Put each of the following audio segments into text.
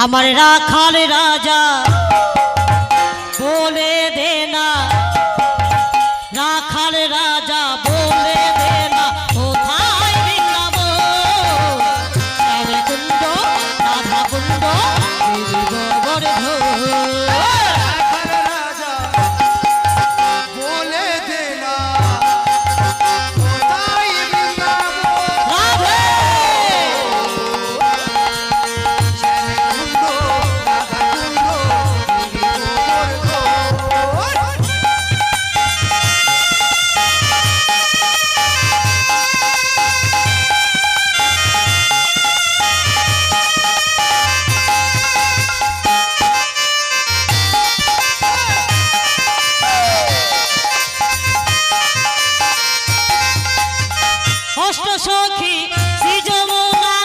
আমার রাখাল রাজা বলে দে না, রাখাল রাজা বলে দে না কোথায় বৃন্দাবন, শ্যামে কুণ্ড রাধা কুণ্ড গোবর্ধন। রাখাল রাজা বলে দে না কোথায় বৃন্দাবন, রাধে শ্যামে কুণ্ড রাধা কুণ্ড গোবর্ধন। অষ্ট সখী শ্রী যমুনা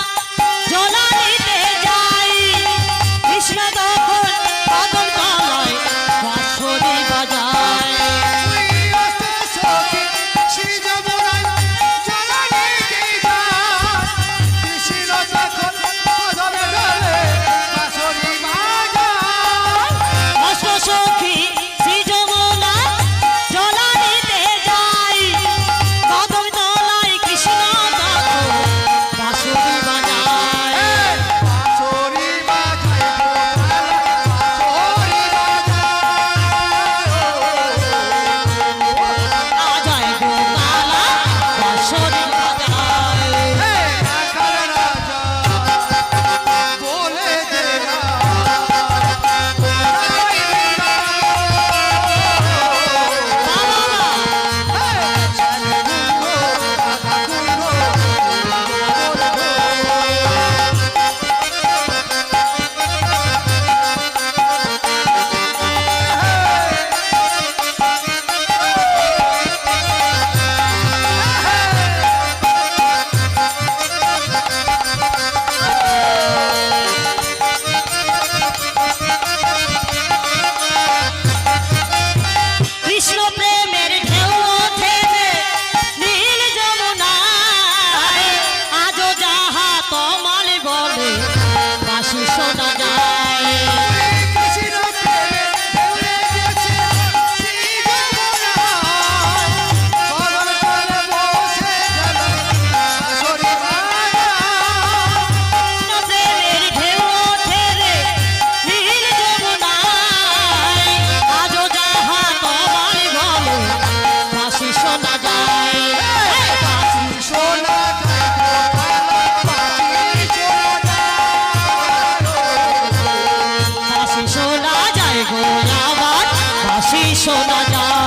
জলানিতে যাই, কৃষ্ণ তখন বাদল তলায় বাঁশরি বাজায়। শ্রী যমুনায় জলানিতে যায়, কৃষ্ণ তখন বাদল তলায় বাঁশরি বাজায়। অষ্ট সখী শ্রী যমুনা জলানিতে যাই, বাদল তলায় কৃষ্ণ তখন বাঁশরি বাজায়। বাঁশরি বাজায় বাঁশরি রাজায় গোপালা বাঁশরি বাজায়। রাখাল রাজা বলে দে না কোথায় কৃষ্ণ প্রেমের ঢেউ ওঠে নীল যমুনায়, আজও যাহা তোমার বলে বাঁশি শোনা যায়। কৃষ্ণ প্রেমে ঢেউয়ে গেছে শ্রী যমুনায়, বাদল তলে বসে গেল বাঁশরি বাজায়। কৃষ্ণ প্রেমের ঢেউ ওঠে নীল যমুনায়, আজও যাহা তোমার বলে বাঁশি শোনা যায়। বাঁশি সোনা যায় বাঁশি সোনা যায়। বাঁশি শোনা যায় গো আমার, বাঁশি শোনা যায়।